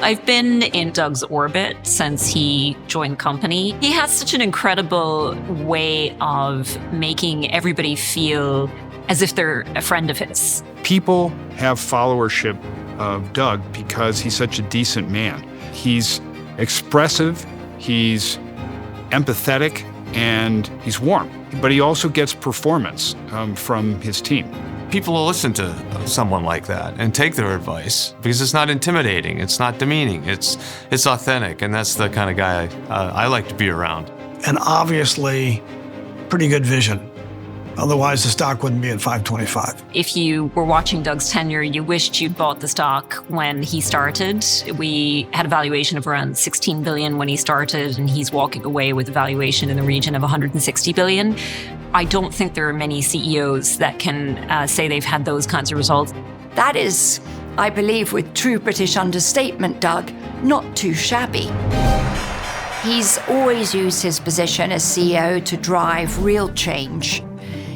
I've been in Doug's orbit since he joined the company. He has such an incredible way of making everybody feel as if they're a friend of his. People have followership of Doug because he's such a decent man. He's expressive, he's empathetic, and he's warm. But he also gets performance from his team. People will listen to someone like that and take their advice because it's not intimidating, it's not demeaning, it's authentic, and that's the kind of guy I like to be around. And obviously, pretty good vision. Otherwise, the stock wouldn't be at $5.25. If you were watching Doug's tenure, you wished you'd bought the stock when he started. We had a valuation of around $16 billion when he started, and he's walking away with a valuation in the region of $160 billion. I don't think there are many CEOs that can say they've had those kinds of results. That is, I believe, with true British understatement, Doug, not too shabby. He's always used his position as CEO to drive real change.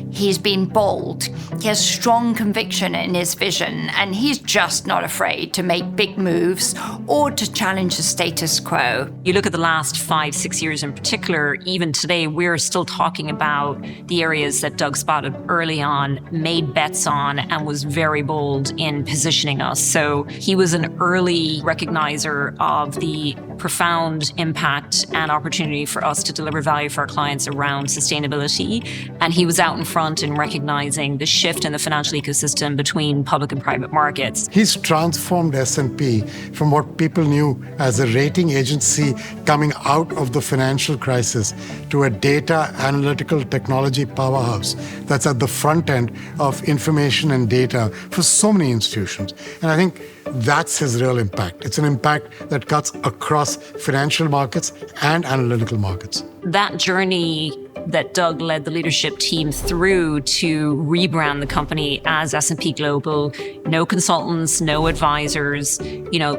He's been bold, he has strong conviction in his vision, and he's just not afraid to make big moves or to challenge the status quo. You look at the last 5-6 years in particular, even today, we're still talking about the areas that Doug spotted early on, made bets on, and was very bold in positioning us. So he was an early recognizer of the profound impact and opportunity for us to deliver value for our clients around sustainability. And he was out in front in recognizing the shift in the financial ecosystem between public and private markets. He's transformed S&P from what people knew as a rating agency coming out of the financial crisis to a data analytical technology powerhouse that's at the front end of information and data for so many institutions. And I think that's his real impact. It's an impact that cuts across financial markets and analytical markets. That journey that Doug led the leadership team through to rebrand the company as S&P Global, no consultants, no advisors,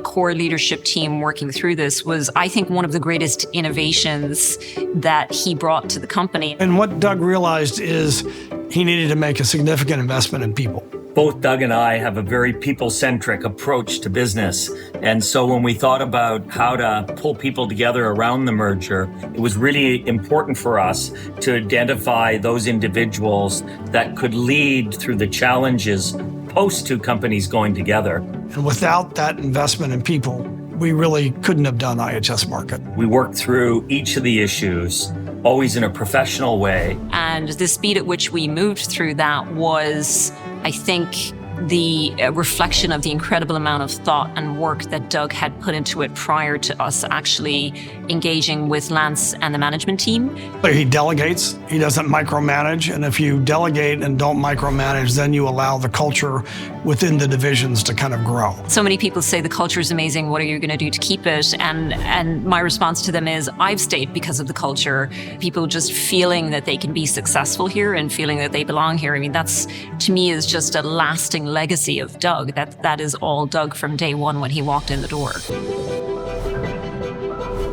core leadership team working through this was, I think, one of the greatest innovations that he brought to the company. And what Doug realized is he needed to make a significant investment in people. Both Doug and I have a very people-centric approach to business. And so when we thought about how to pull people together around the merger, it was really important for us to identify those individuals that could lead through the challenges post two companies going together. And without that investment in people, we really couldn't have done IHS Markit. We worked through each of the issues, always in a professional way. And the speed at which we moved through that was, I think, the reflection of the incredible amount of thought and work that Doug had put into it prior to us actually engaging with Lance and the management team. He delegates, he doesn't micromanage, and if you delegate and don't micromanage, then you allow the culture within the divisions to kind of grow. So many people say the culture is amazing, what are you going to do to keep it? And my response to them is, I've stayed because of the culture. People just feeling that they can be successful here and feeling that they belong here. I mean, that's, to me, is just a lasting legacy of Doug. That is all Doug from day one when he walked in the door.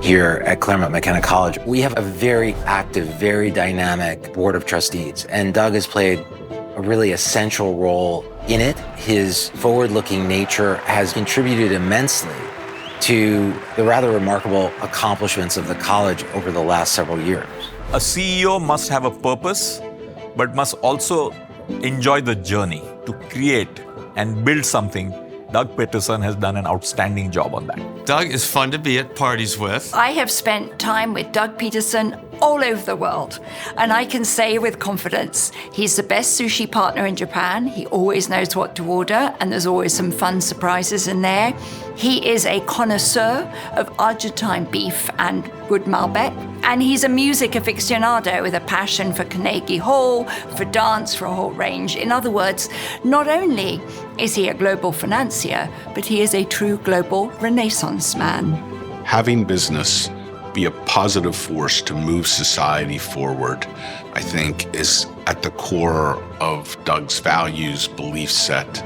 Here at Claremont McKenna College, we have a very active, very dynamic board of trustees, and Doug has played a really essential role in it. His forward-looking nature has contributed immensely to the rather remarkable accomplishments of the college over the last several years. A CEO must have a purpose, but must also enjoy the journey to create and build something. Doug Peterson has done an outstanding job on that. Doug is fun to be at parties with. I have spent time with Doug Peterson all over the world, and I can say with confidence, he's the best sushi partner in Japan. He always knows what to order, and there's always some fun surprises in there. He is a connoisseur of Argentine beef and good Malbec, and he's a music aficionado with a passion for Carnegie Hall, for dance, for a whole range. In other words, not only is he a global financier, but he is a true global Renaissance man. Having business be a positive force to move society forward, I think, is at the core of Doug's values, belief set.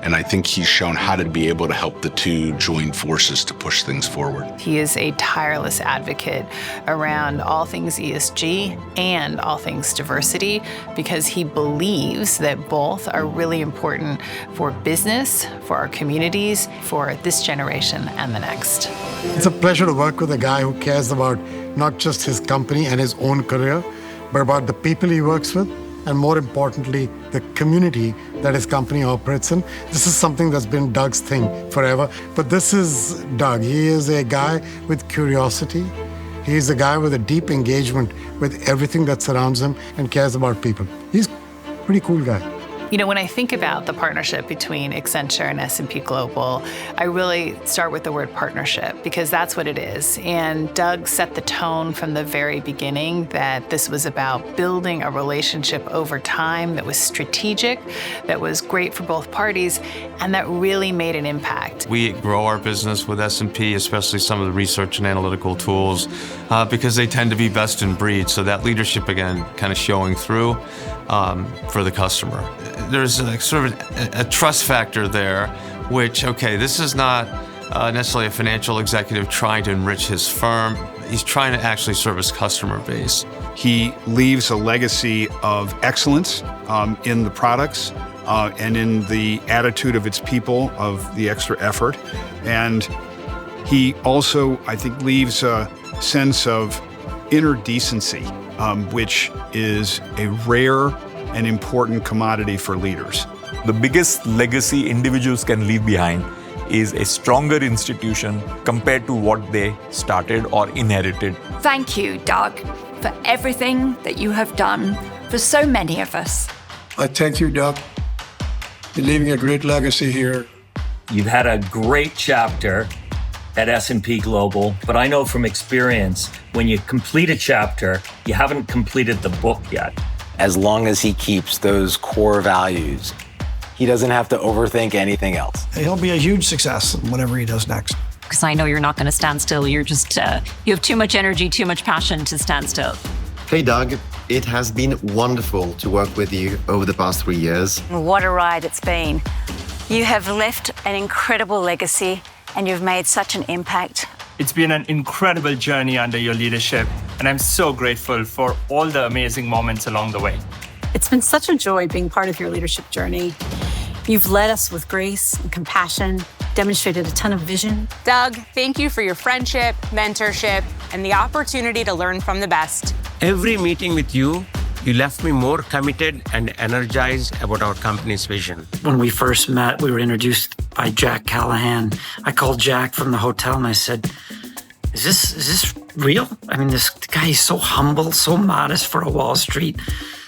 And I think he's shown how to be able to help the two join forces to push things forward. He is a tireless advocate around all things ESG and all things diversity because he believes that both are really important for business, for our communities, for this generation and the next. It's a pleasure to work with a guy who cares about not just his company and his own career, but about the people he works with, and more importantly, the community that his company operates in. This is something that's been Doug's thing forever, but this is Doug. He is a guy with curiosity. He's a guy with a deep engagement with everything that surrounds him and cares about people. He's a pretty cool guy. You know, when I think about the partnership between Accenture and S&P Global, I really start with the word partnership because that's what it is. And Doug set the tone from the very beginning that this was about building a relationship over time that was strategic, that was great for both parties, and that really made an impact. We grow our business with S&P, especially some of the research and analytical tools, because they tend to be best in breed. So that leadership, again, kind of showing through for the customer. There's sort of a trust factor there, which, okay, this is not necessarily a financial executive trying to enrich his firm. He's trying to actually serve his customer base. He leaves a legacy of excellence in the products and in the attitude of its people, of the extra effort. And he also, I think, leaves a sense of inner decency, which is a rare and important commodity for leaders. The biggest legacy individuals can leave behind is a stronger institution compared to what they started or inherited. Thank you, Doug, for everything that you have done for so many of us. I thank you, Doug. You're leaving a great legacy here. You've had a great chapter at S&P Global, but I know from experience, when you complete a chapter, you haven't completed the book yet. As long as he keeps those core values, he doesn't have to overthink anything else. He'll be a huge success in whatever he does next. Because I know you're not going to stand still. You're just, you have too much energy, too much passion to stand still. Hey, Doug. It has been wonderful to work with you over the past 3 years. What a ride it's been. You have left an incredible legacy and you've made such an impact. It's been an incredible journey under your leadership, and I'm so grateful for all the amazing moments along the way. It's been such a joy being part of your leadership journey. You've led us with grace and compassion, demonstrated a ton of vision. Doug, thank you for your friendship, mentorship, and the opportunity to learn from the best. Every meeting with you, you left me more committed and energized about our company's vision. When we first met, we were introduced by Jack Callahan. I called Jack from the hotel and I said, is this real? I mean, this guy is so humble, so modest for a Wall Street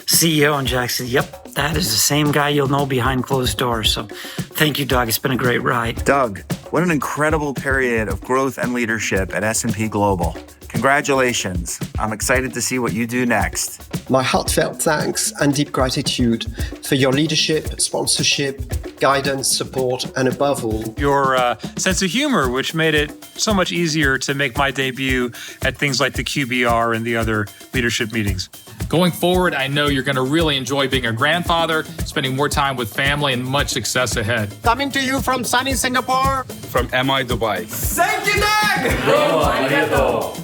CEO. And Jack said, yep, that is the same guy you'll know behind closed doors. So thank you, Doug. It's been a great ride. Doug, what an incredible period of growth and leadership at S&P Global. Congratulations. I'm excited to see what you do next. My heartfelt thanks and deep gratitude for your leadership, sponsorship, guidance, support, and above all, your sense of humor, which made it so much easier to make my debut at things like the QBR and the other leadership meetings. Going forward, I know you're going to really enjoy being a grandfather, spending more time with family, and much success ahead. Coming to you from sunny Singapore. From MI Dubai. Thank you, Doug!